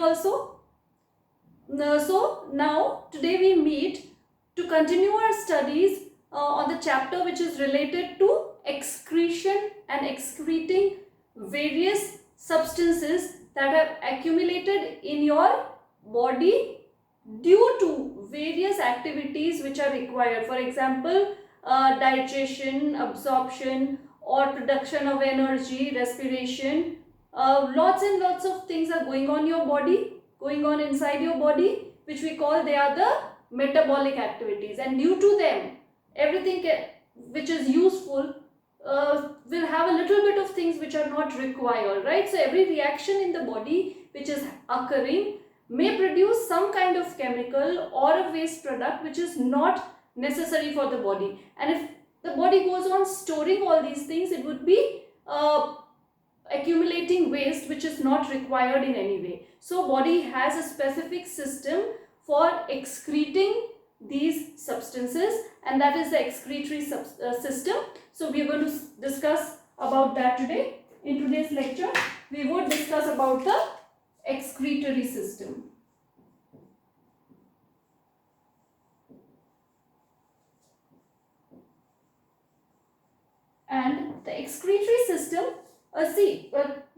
you also? So now today we meet to continue our studies on the chapter which is related to excretion and excreting various substances that have accumulated in your body due to various activities which are required. For example, digestion, absorption or production of energy, respiration. Lots and lots of things are going on your body, going on inside your body, which we call they are the metabolic activities, and due to them everything which is useful will have a little bit of things which are not required, right? So every reaction in the body which is occurring may produce some kind of chemical or a waste product which is not necessary for the body, and if the body goes on storing all these things, it would be accumulating waste which is not required in any way. So body has a specific system for excreting these substances, and that is the excretory system. So we are going to discuss about that today. In today's lecture we would discuss about the excretory system. And the excretory system,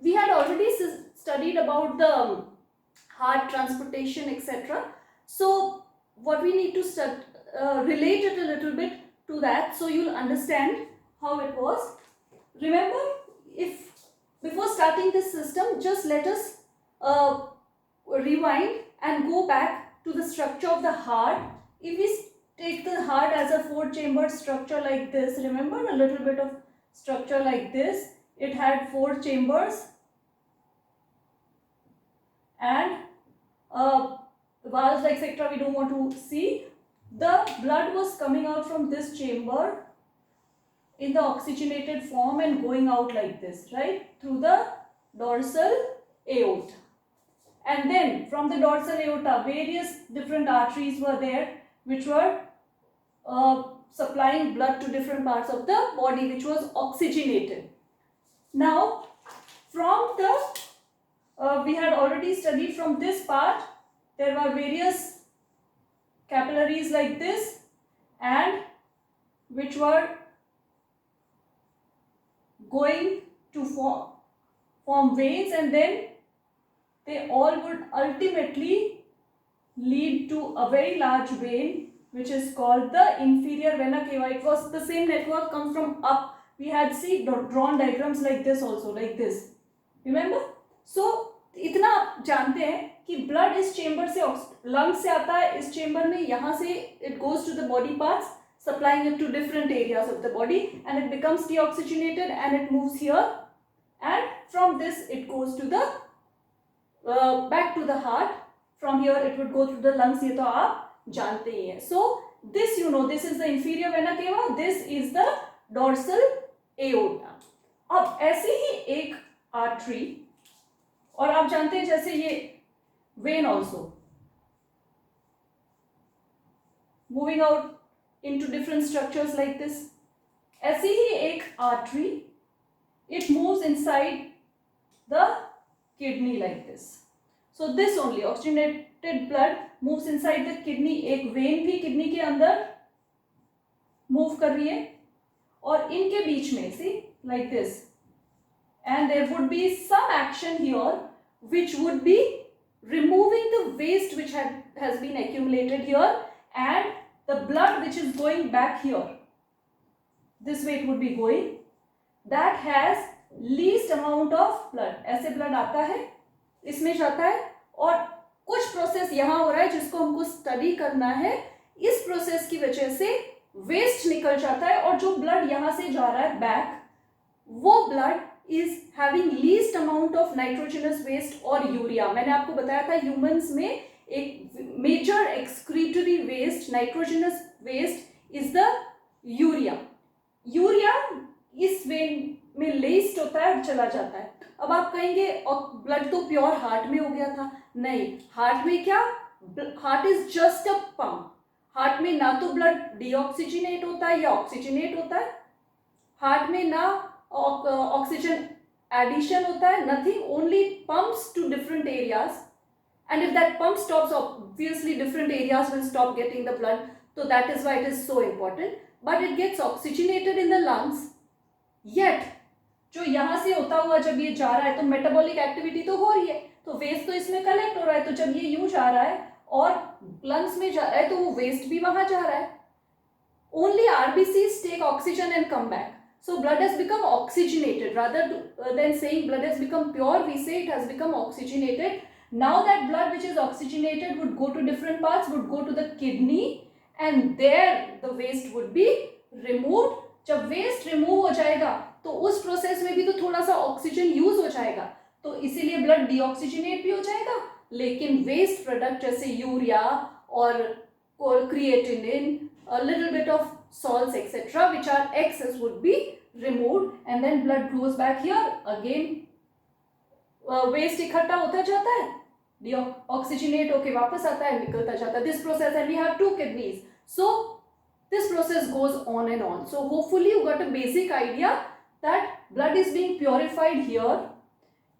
we had already studied about the heart, transportation, etc. So what we need to relate it a little bit to that, so you'll understand how it was. Remember, if before starting this system, just let us rewind and go back to the structure of the heart. If we take the heart as a 4-chambered structure like this, remember a little bit of structure like this, it had 4 chambers and valves etc. we don't want to see. The blood was coming out from this chamber in the oxygenated form and going out like this, right, through the dorsal aorta. And then from the dorsal aorta, various different arteries were there which were supplying blood to different parts of the body, which was oxygenated. Now from the we had already studied from this part, there were various capillaries like this, and which were going to form veins, and then they all would ultimately lead to a very large vein which is called the inferior vena cava. It was the same network, comes from up. We had drawn diagrams like this also, like this, remember? So इतना आप जानते हैं कि blood इस chamber से lung से आता है, इस चेंबर में, यहाँ से it goes to the body parts, supplying it to different areas of the body, and it becomes deoxygenated and it moves here, and from this it goes to the back to the heart. From here it would go through the lungs, ये तो आप जानते ही हैं. So this you know, this is the inferior vena cava, this is the dorsal aorta. अब ऐसे ही एक artery, और आप जानते हैं जैसे ये when also moving out into different structures like this, ऐसे ही एक artery, it moves inside the kidney like this. So this only oxygenated blood moves inside the kidney. एक वेन भी किडनी के अंदर मूव कर रही है, और इनके बीच में see like this, and there would be some action here which would be removing the waste which has been accumulated here, and the blood which is going back here, this way it would be going, that has least amount of blood. ऐसे blood आता है, इसमें जाता है, और कुछ process यहाँ हो रहा है जिसको हमको स्टडी करना है. इस प्रोसेस की वजह से वेस्ट निकल जाता है, और जो ब्लड यहाँ से जा रहा है बैक, वो blood is having least amount of nitrogenous waste or urea. मैंने आपको बताया था ह्यूमंस में एक major excretory waste, nitrogenous waste is the urea. Urea इस वेन में लेस्ट होता है और चला जाता है. अब आप कहेंगे ब्लड तो प्योर हार्ट में हो गया था. नहीं, हार्ट में क्या, heart is just a pump. Heart में ना तो ब्लड डीऑक्सीजनेट होता है या ऑक्सीजनेट होता है, हार्ट में ना ऑक्सीजन एडिशन होता है, nothing, only pumps to different areas. And if that pump stops, obviously different areas will stop getting the blood. So that is why it is so important. But it gets oxygenated in the lungs. Yet जो यहाँ से होता हुआ जब ये जा रहा है तो मेटाबॉलिक एक्टिविटी तो हो रही है, तो वेस्ट तो इसमें कलेक्ट हो रहा है, तो जब ये यूं जा रहा है और लंग्स में जा रहा है तो वो वेस्ट भी वहां जा रहा है. Only RBCs take oxygen and come back. So blood has become oxygenated. Rather than saying blood has become pure, we say it has become oxygenated. Now that blood which is oxygenated would go to different parts, would go to the kidney, and there the waste would be removed. जब waste remove हो जाएगा तो उस process में भी तो थोड़ा सा ऑक्सीजन यूज हो जाएगा, तो इसीलिए ब्लड डीऑक्सीजनेट भी हो जाएगा, लेकिन वेस्ट प्रोडक्ट जैसे यूरिया और creatinine, a little bit of salts etc which are excess would be removed, and then blood goes back here again. Waste इकट्ठा होता जाता है, डीऑक्सीजनेट होके वापस आता है, निकलता जाता है. This process, and we have 2 kidneys, so this process goes on and on. So hopefully you got a basic idea that blood is being purified here,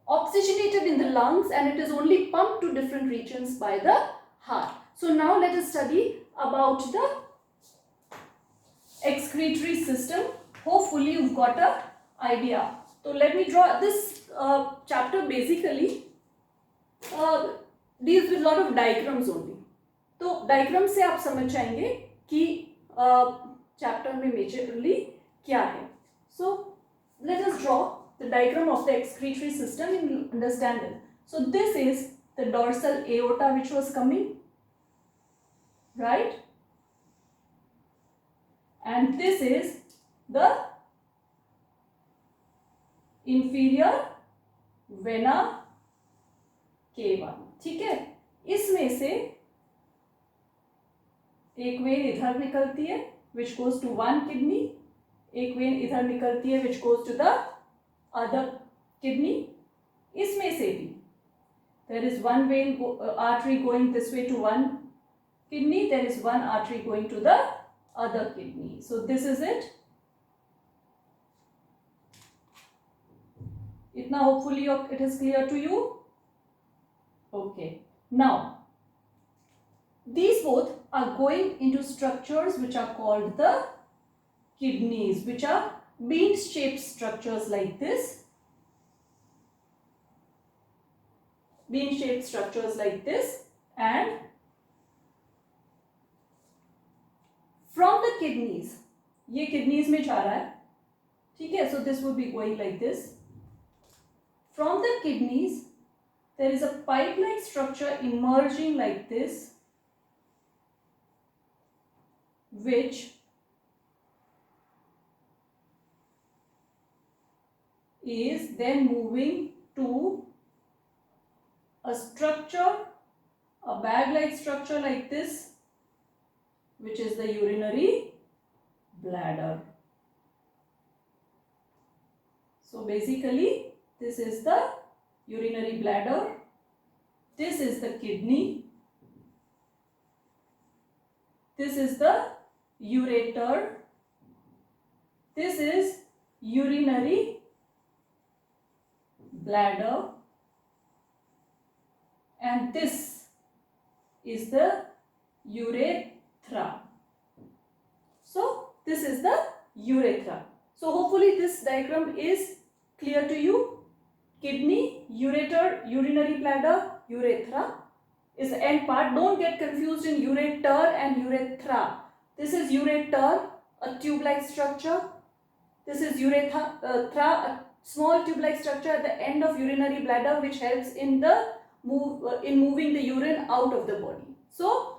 oxygenated in the lungs, and it is only pumped to different regions by the heart. So now let us study about the excretory system. Hopefully you've got a idea. So let me draw this chapter basically deals with lot of diagrams only. तो diagram से आप समझ जाएंगे कि chapter में majorly क्या है. So let us draw the diagram of the excretory system and understand it. So this is the dorsal aorta which was coming, right? And this is the inferior vena cava. ठीक है, इसमें से एक when इधर निकलती है which goes to one kidney, एक when इधर निकलती है which goes to the other kidney. इसमें से भी there is one vein artery going this way to one kidney, there is one artery going to the other kidney. So this is it. Itna hopefully it is clear to you. Okay, now these both are going into structures which are called the kidneys, which are bean shaped structures like this. Bean shaped structures like this, and from the kidneys, ये kidneys में जा रहा है, ठीक है. So this would be going like this. From the kidneys there is a pipe-like structure emerging like this, which is then moving to a structure, a bag-like structure like this, which is the urinary bladder. So basically this is the urinary bladder, this is the kidney, this is the ureter, this is urinary bladder, and this is the urethra. So this is the urethra. So hopefully this diagram is clear to you. Kidney, ureter, urinary bladder, urethra is the end part. Don't get confused in ureter and urethra. This is ureter, a tube-like structure. This is urethra, a small tube-like structure at the end of urinary bladder, which helps in the moving the urine out of the body. So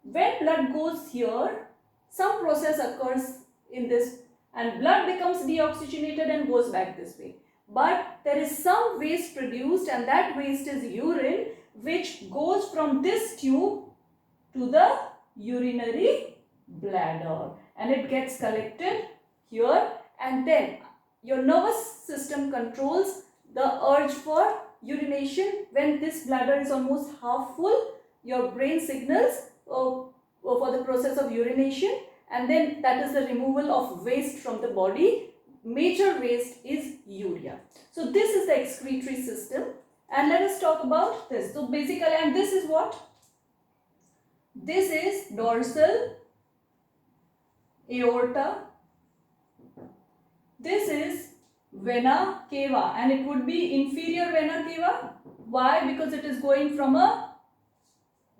when blood goes here, some process occurs in this, and blood becomes deoxygenated and goes back this way. But there is some waste produced, and that waste is urine, which goes from this tube to the urinary bladder, and it gets collected here, and then your nervous system controls the urge for urination. When this bladder is almost half full, your brain signals for the process of urination, and then that is the removal of waste from the body. Major waste is urea. So this is the excretory system, And let us talk about this. So basically, and this is what? This is dorsal aorta. This is vena cava, and it would be inferior vena cava. Why? Because it is going from a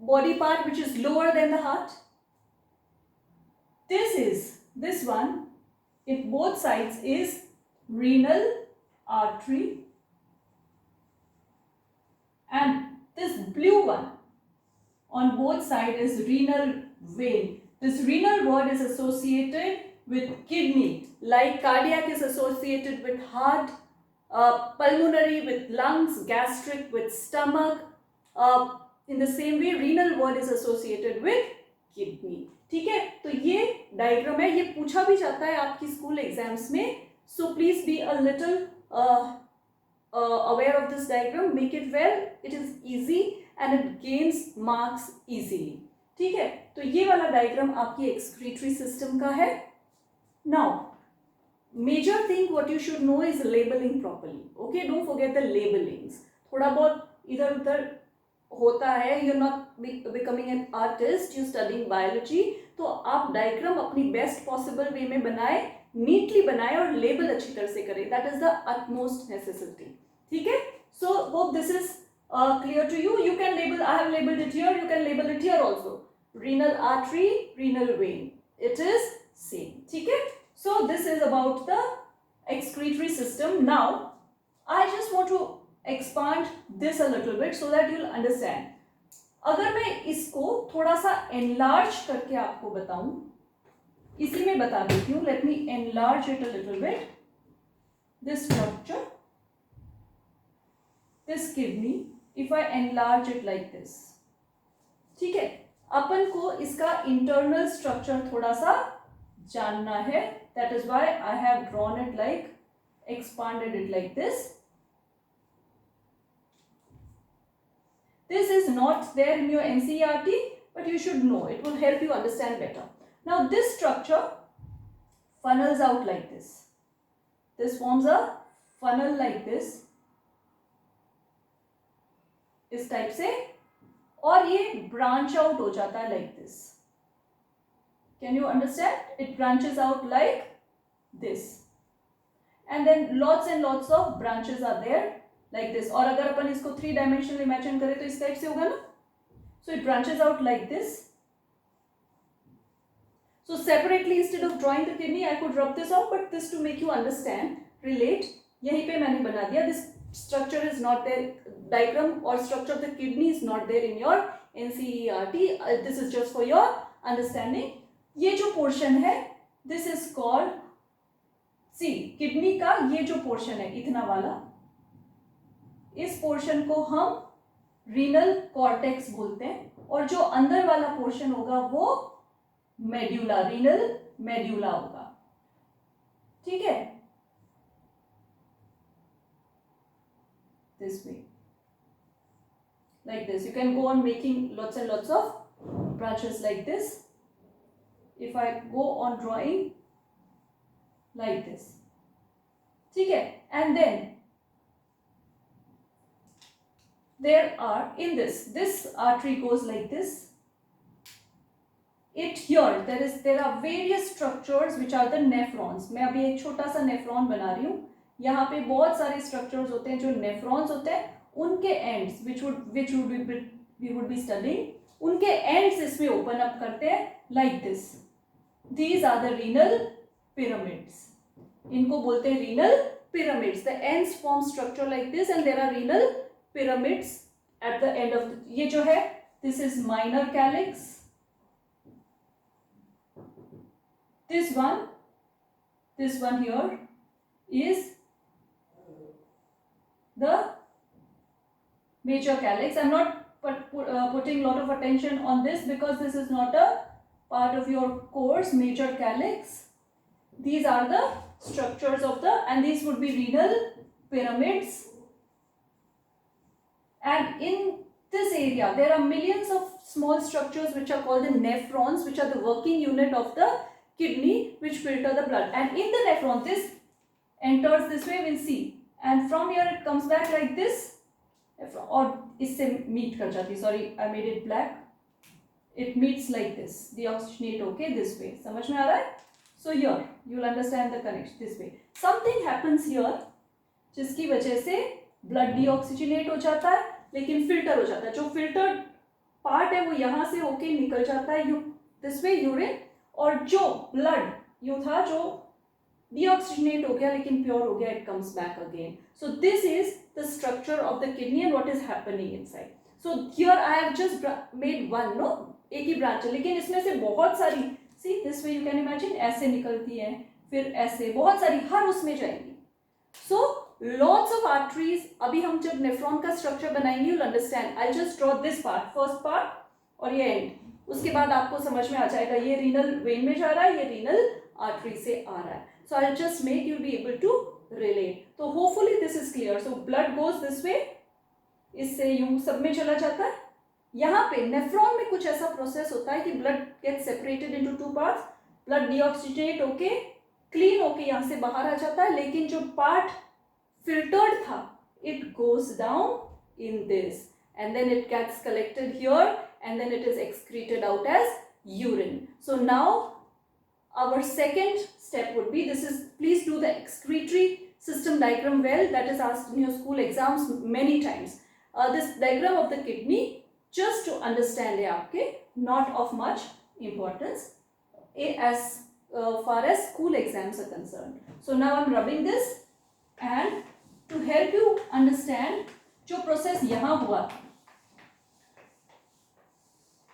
body part which is lower than the heart. This one, if both sides is renal artery, and this blue one on both sides is renal vein. This renal word is associated with kidney, like cardiac is associated with heart, pulmonary with lungs, gastric with stomach. In the same way, renal word is associated with kidney. ठीक है, तो ये diagram है, ये पूछा भी जाता है आपकी स्कूल एग्जाम्स में. So please be a little aware of this diagram, make it well, it is easy and it gains marks easily. ठीक है, तो ये वाला डायग्राम आपकी एक्सक्रीटरी सिस्टम का है. Now, major thing what you should know is labeling properly. Okay, don't forget the labelings. थोड़ा बहुत इधर उधर होता है, you're not becoming an artist, you studying biology, तो आप डायग्राम अपनी बेस्ट पॉसिबल वे में बनाए, नीटली बनाए और लेबल अच्छी तरह से करें. That is the utmost necessity. ठीक है, so hope this is clear to you. You can label, I have labeled it here, you can label it here also. Renal artery, renal vein, it is same. ठीक है, so this is about the excretory system. Now I just want to expand this a little bit so that you'll understand. अगर मैं इसको थोड़ा सा enlarge करके आपको बताऊं, इसी में बता देती हूँ. Let me enlarge it a little bit. This structure, this kidney, if I enlarge it like this, ठीक है, अपन को इसका internal structure थोड़ा सा जानना है. That is why I have drawn it like, expanded it like this. This is not there in your NCERT, but you should know. It will help you understand better. Now this structure funnels out like this. This forms a funnel like this, इस type से, और ये branch out हो जाता है like this. Can you understand? It branches out like this, and then lots and lots of branches are there like this. और अगर अपन इसको 3 dimensional imagine करें तो इस टाइप से होगा ना. So it branches out like this. So separately, instead of drawing the kidney, I could rub this out, but this to make you understand, relate, यहीं पे मैंने बना दिया. This structure is not there, diagram or structure of the kidney is not there in your NCERT. This is just for your understanding. ये जो portion है, this is called, see, kidney का ये जो portion है, इतना वाला, इस portion को हम renal cortex बोलते हैं, और जो अंदर वाला portion होगा वो मेड्यूला, रीनल मेड्यूला होगा. ठीक है, this way, like this. You can go on making lots and lots of branches like this. If I go on drawing like this, ठीक है, and then there are in this artery goes like this. It here there are various structures which are the nephrons. मैं अभी एक छोटा सा nephron बना रही हूँ. यहाँ पे बहुत सारे structures होते हैं जो nephrons होते हैं. उनके ends which we would be studying, उनके ends इसमें open up करते हैं like this. These are the renal pyramids. इनको बोलते हैं renal pyramids. The ends form structure like this, and there are renal pyramids at the end of ये जो है, this is minor calyx. This one here is the major calyx. I'm not putting a lot of attention on this because this is not a part of your course. Major calyx, these are the structures of the, and these would be renal pyramids. And in this area there are millions of small structures which are called the nephrons, which are the working unit of the kidney, which filter the blood. And in the nephron, this enters this way, we'll see, and from here it comes back like this, और इससे meet कर जाती, sorry I made it black, it meets like this, deoxygenate okay this way, समझ में आ रहा है? So here you will understand the connection this way. Something happens here जिसकी वजह से blood deoxygenate हो जाता है लेकिन फिल्टर हो जाता है, जो फिल्टर्ड पार्ट है वो यहाँ से होके निकल जाता है यू दिस वे यूरिन, और जो ब्लड यू था जो deoxygenate हो गया लेकिन प्योर हो गया, it comes back again. So this is the structure of the kidney and what is happening inside. So here I have just made one, no, एक ही ब्रांच है लेकिन इसमें से बहुत सारी, see this way you can imagine, ऐसे निकलती है फिर ऐसे बहुत सारी हर उसमें जाएंगी. So lots of arteries. अभी हम जब नेफ्रॉन का स्ट्रक्चर बनाएंगे you will understand. I just draw this part, first part और ये एंड. उसके बाद आपको समझ में आ जाएगा ये रीनल वेन में जा रहा है, ये रीनल आर्टरी से आ रहा है. So I'll just make you be able to relate. So hopefully this is clear. So blood goes this way, इससे यूं सब में चला जाता है. यहाँ पे नेफ्रॉन में कुछ ऐसा प्रोसेस होता है कि blood get separated into two parts, blood deoxygenate होके क्लीन होके यहाँ से बाहर आ जाता है, लेकिन जो पार्ट फिल्टर्ड था it goes down in this and then it gets collected here and then it is excreted out as urine. So now our second step would be, this is, please do the excretory system diagram well, that is asked in your school exams many times. This diagram of the kidney just to understand है आपके, not of much importance as far as school exams are concerned. So now I'm rubbing this and to help you understand जो process यहाँ हुआ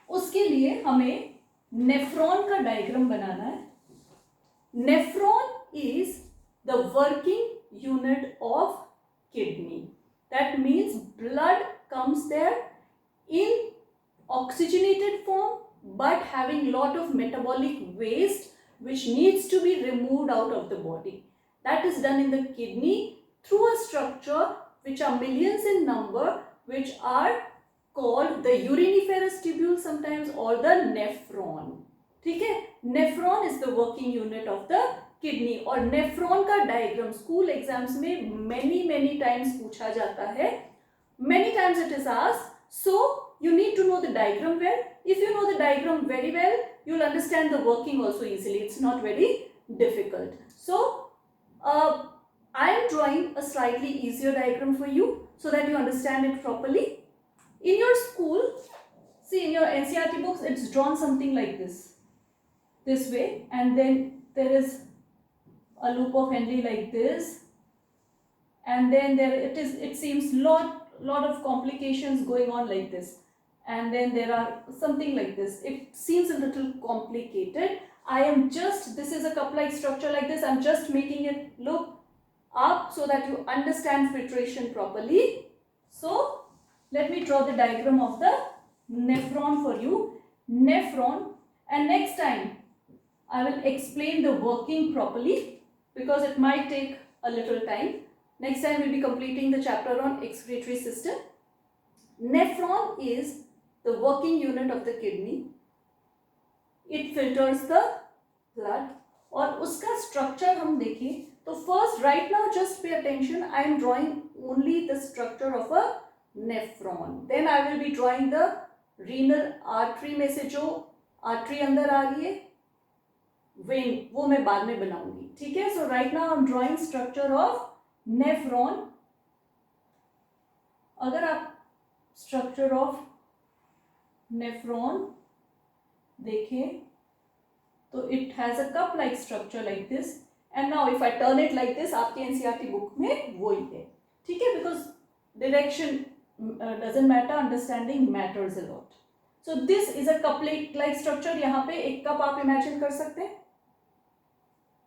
उसके लिए हमें nephron का diagram बनाना है. Nephron is the working unit of kidney. That means blood comes there in oxygenated form but having lot of metabolic waste which needs to be removed out of the body. That is done in the kidney through a structure which are millions in number, which are called the uriniferous tubule sometimes or the nephron. ठीक है, nephron is the working unit of the kidney. और nephron का diagram school exams में many times पूछा जाता है, many times it is asked. So you need to know the diagram well. If you know the diagram very well, you will understand the working also easily. It's not very difficult. So I am drawing a slightly easier diagram for you so that you understand it properly. In your school, see in your NCERT books, it's drawn something like this way, and then there is a loop of Henle like this, and then there it seems lot of complications going on like this, and then there are something like this. It seems a little complicated. This is a cup-like structure like this. I'm just making it look up so that you understand filtration properly. So let me draw the diagram of the nephron for you. Nephron, and next time I will explain the working properly because it might take a little time. Next time we'll be completing the chapter on excretory system. Nephron is the working unit of the kidney. It filters the blood. और उसका structure हम देखें तो first right now just pay attention. I am drawing only the structure of a nephron. Then I will be drawing the renal artery में से जो artery अंदर आ रही है वेन, वो मैं बाद में बनाऊंगी. ठीक है, so right now I am drawing structure of nephron. अगर आप स्ट्रक्चर ऑफ नेफ्रॉन देखें तो it has a cup like structure like this, and now if I turn it like this, आपके एनसीईआरटी बुक में वो ही है. ठीक है, because direction doesn't matter, understanding matters a lot. So this is a cup like structure. यहाँ पे एक कप आप इमेजिन कर सकते हैं.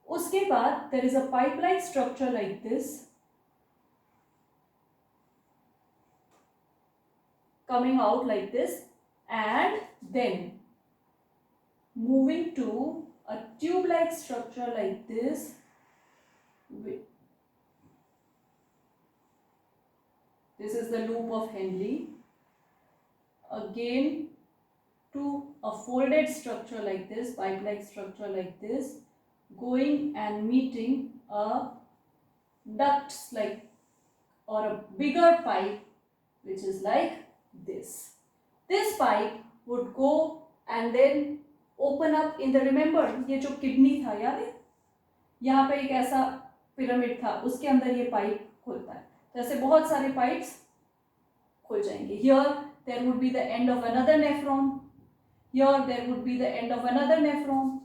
उसके बाद there is a pipe-like structure like this coming out like this, and then moving to a tube-like structure like this. This is the loop of Henle. Again to a folded structure like this, pipe-like structure like this, going and meeting a duct like or a bigger pipe which is like this. This pipe would go and then open up in the, remember ये जो kidney था याद है, यहाँ पे एक ऐसा pyramid था, उसके अंदर ये पाइप खुलता है, तो ऐसे बहुत सारे पाइप्स खुल जाएंगे. Here there would be the end of another nephron, here there would be the end of another nephron.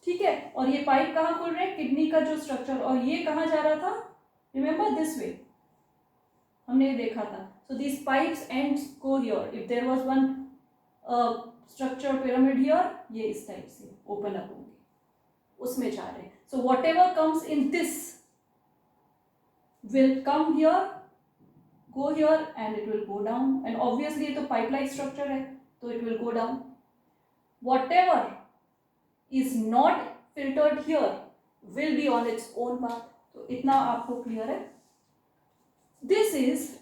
ठीक है, और ये पाइप कहाँ खुल रहे हैं, किडनी का जो स्ट्रक्चर, और ये कहाँ जा रहा था, रिमेंबर दिस वे, हमने ये देखा था. So these pipes ends go here. If there was one structure pyramid here, ये इस टाइप से ओपन अप होंगे, उसमें जा रहे हैं. So whatever comes in this will come here, go here and it will go down. And obviously ये तो pipe like structure है, तो it will go down. Whatever is not filtered here will be on its own path. तो इतना आपको clear है. This is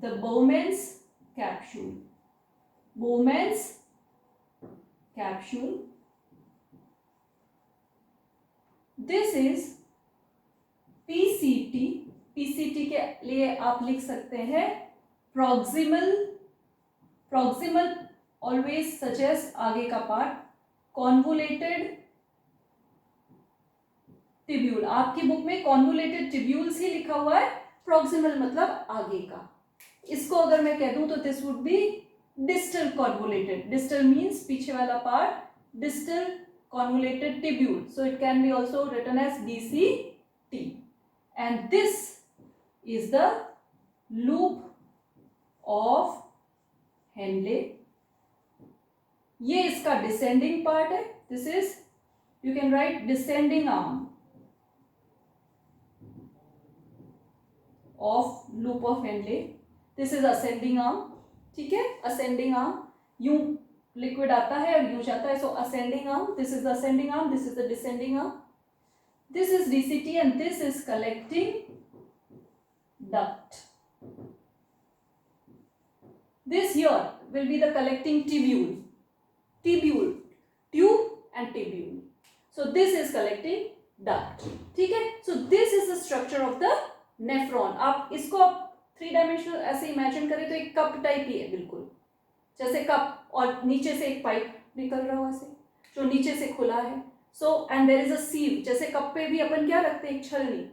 the Bowman's capsule. Bowman's capsule. This is PCT. PCT के लिए आप लिख सकते हैं proximal. Proximal always suggests आगे का पार्ट. Convoluted tubule. आपकी बुक में convoluted tubules ही लिखा हुआ है. Proximal मतलब आगे का. इसको अगर मैं कह दूं तो this would be distal convoluted. Distal means पीछे वाला part. Distal convoluted tubule. So it can be also written as DCT. And this is the loop of Henle. ये इसका descending part है. This is, you can write descending arm of loop of Henle. This is ascending arm. ठीक है, ascending arm. यूं liquid आता है और यूं जाता है. So ascending arm. This is the ascending arm. This is the descending arm. This is DCT and this is collecting duct. This here will be the collecting tubule. Tubule, tube and tubule. So this is collecting duct. ठीक है. So this is the structure of the nephron. आप इसको आप 3 dimensional ऐसे imagine करें तो एक cup type ही है, बिल्कुल जैसे कप, और नीचे से एक पाइप निकल रहा हो ऐसे, जो नीचे से खुला है. So and there is a sieve. जैसे कप पे भी अपन क्या रखते हैं, एक छलनी,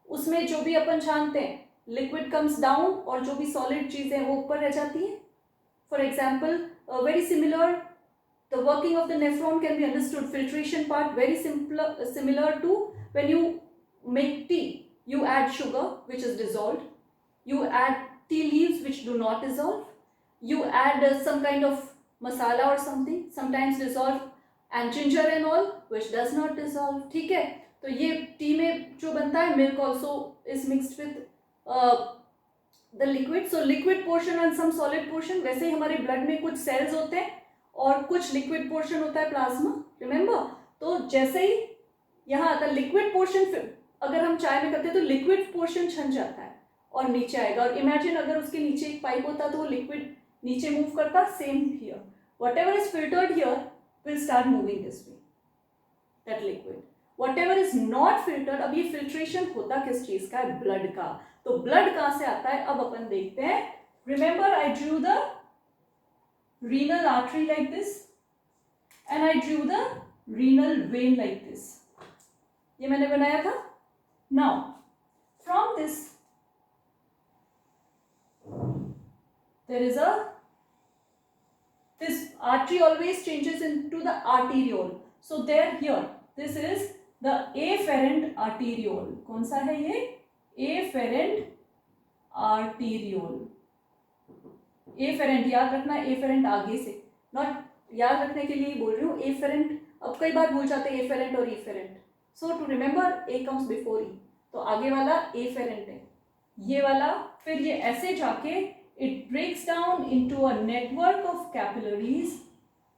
उसमें जो भी अपन छानते हैं लिक्विड कम्स डाउन और जो भी सॉलिड चीजें हैं वो ऊपर रह जाती है. For example very similar, the working of the nephron can be understood. Filtration part very similar to when you make tea, you add sugar which is dissolved, you add tea leaves which do not dissolve, you add some kind of masala or something, sometimes dissolve, and ginger and all which does not dissolve. ठीक है, तो ये T में जो बनता है, milk also is mixed with the liquid. So liquid portion and some solid portion. वैसे ही हमारे blood में कुछ cells होते हैं और कुछ liquid portion होता है plasma, remember. तो जैसे ही यहाँ आता liquid portion, अगर हम चाय में करते हैं तो लिक्विड पोर्शन छन जाता है और नीचे आएगा. और इमेजिन अगर उसके नीचे एक पाइप होता तो वो लिक्विड नीचे मूव करता. Same here, whatever is filtered here will start moving this way, that liquid. Whatever is not filtered, अब ये फिल्ट्रेशन होता किस चीज का है, ब्लड का. तो ब्लड कहां से आता है, अब अपन देखते हैं. Remember I drew the renal artery like this and I drew the renal vein like this. ये मैंने बनाया था. Now, from this, there is this artery always changes into the arteriole. So there here, this is the afferent arteriole. कौन सा है ये? Afferent arteriole. Afferent याद रखना, afferent आगे से, not याद रखने के लिए बोल रही हूँ. afferent, अब कई बार भूल जाते हैं afferent और efferent. So to remember, A comes before E. तो आगे वाला afferent है, ये वाला. फिर ये ऐसे जाके it breaks down into a network of capillaries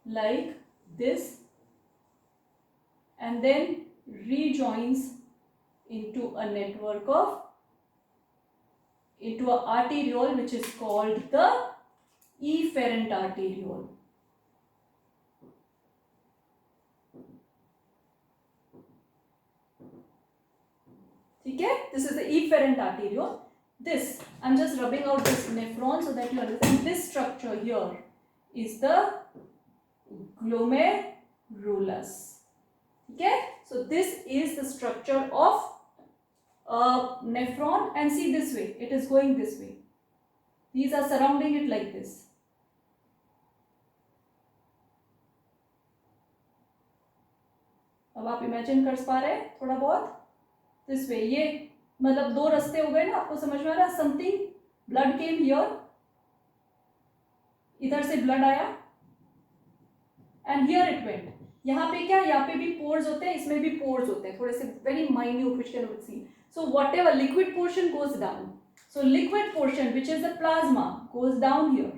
like this and then rejoins into a network of, into an arteriole which is called the efferent arteriole. ठीक है, this is the efferent arteriole. This I'm just rubbing out this nephron so that you understand. This structure here is the glomerulus. Okay, so this is the structure of nephron, and see this way, it is going this way. These are surrounding it like this. अब आप imagine कर पा रहे हैं थोड़ा बहुत, this way, ये मतलब दो रास्ते हो गए ना, आपको समझ में आ रहा है? समथिंग ब्लड केम हियर, इधर से ब्लड आया एंड हियर इट वेंट. यहाँ पे क्या, यहाँ पे भी पोर्स होते हैं, इसमें भी पोर्स होते हैं, थोड़े से very minute which can not see. So whatever liquid portion goes down. So liquid portion, which is the plasma, goes down here.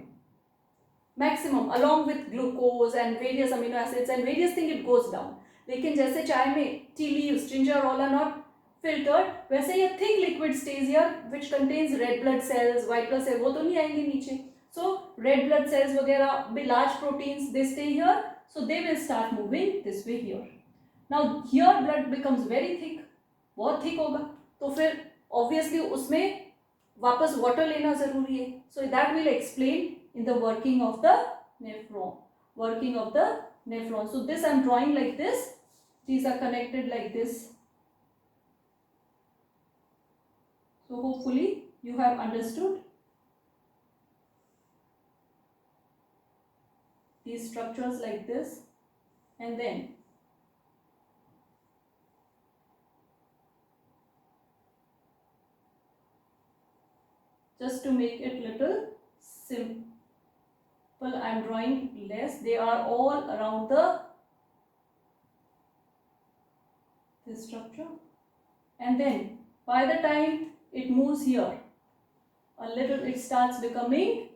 Maximum, along with glucose and various amino acids and various things, it goes down. लेकिन जैसे चाय में tea leaves, ginger, all are not filtered, वैसे ये thick liquid stays here, which contains red blood cells, white blood cells, वो तो नहीं आएंगे नीचे. So red blood cells वगैरह, भी large proteins, they stay here, so they will start moving this way here. Now here blood becomes very thick, बहुत thick होगा, तो फिर obviously उसमें वापस वाटर लेना जरूरी है. So that will explain in the working of the nephron. So this I am drawing like this, these are connected like this. So hopefully you have understood these structures like this, and then just to make it little simple, I am drawing less. They are all around this structure, and then by the time it moves here a little, it starts becoming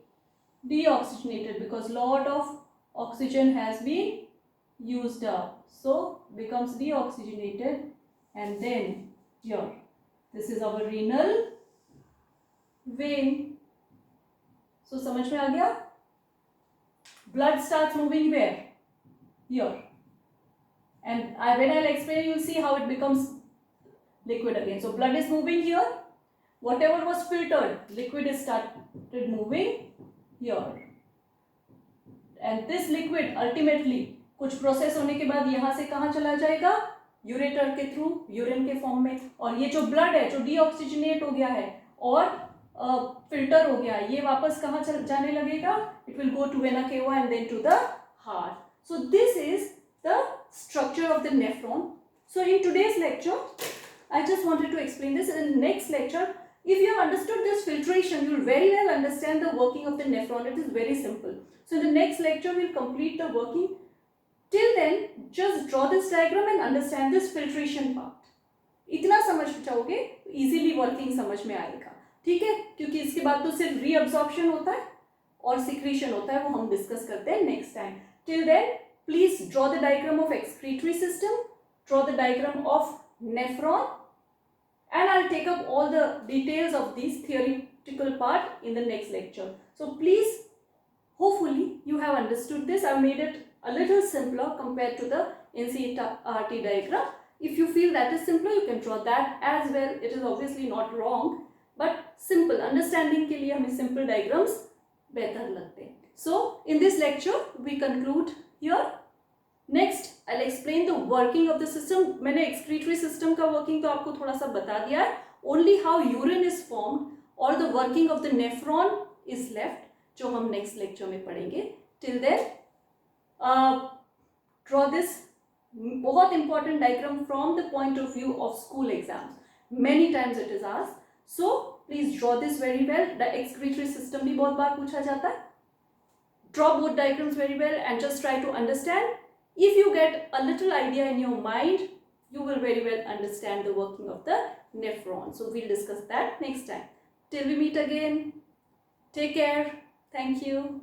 deoxygenated because lot of oxygen has been used up, so becomes deoxygenated. And then here, this is our renal vein. So समझ में आ गया? Blood starts moving where? Here. And when I'll explain, you'll see how it becomes liquid again. So blood is moving here. Whatever was filtered, liquid is started moving here. And this liquid ultimately कुछ process होने के बाद यहाँ से कहाँ चला जाएगा? Ureter के थ्रू, यूरिन के फॉर्म में. और ये जो ब्लड है जो डीऑक्सीजनेट हो गया है और फिल्टर हो गया, ये वापस कहाँ जाने लगेगा? It will go to vena cava and then to the heart. So this is the structure of the nephron. So in today's lecture I just wanted to explain this. In the next lecture, if you have understood this filtration, you will very well understand the working of the nephron. It is very simple. So in the next lecture, we will complete the working. Till then, just draw this diagram and understand this filtration part. इतना समझ जाओगे, easily working समझ में आएगा. ठीक है? क्योंकि इसके बाद तो सिर्फ reabsorption होता है और secretion होता है, वो हम discuss करते हैं next time. Till then, please draw the diagram of excretory system, draw the diagram of nephron, and I'll take up all the details of these theoretical part in the next lecture. So please, hopefully you have understood this. I've made it a little simpler compared to the NCERT diagram. If you feel that is simpler, you can draw that as well. It is obviously not wrong, but simple understanding के लिए हमें simple diagrams बेहतर लगते हैं. So in this lecture we conclude here. Next, I'll explain the working of the system. मैंने excretory system का working तो आपको थोड़ा सा बता दिया है. Only how urine is formed or the working of the nephron is left, जो हम next lecture में पढ़ेंगे. Till then, draw this बहुत important diagram from the point of view of school exams. Many times it is asked. So please draw this very well. The excretory system भी बहुत बार पूछा जाता है. Draw both diagrams very well and just try to understand. If you get a little idea in your mind, you will very well understand the working of the nephron. So we'll discuss that next time. Till we meet again, take care. Thank you.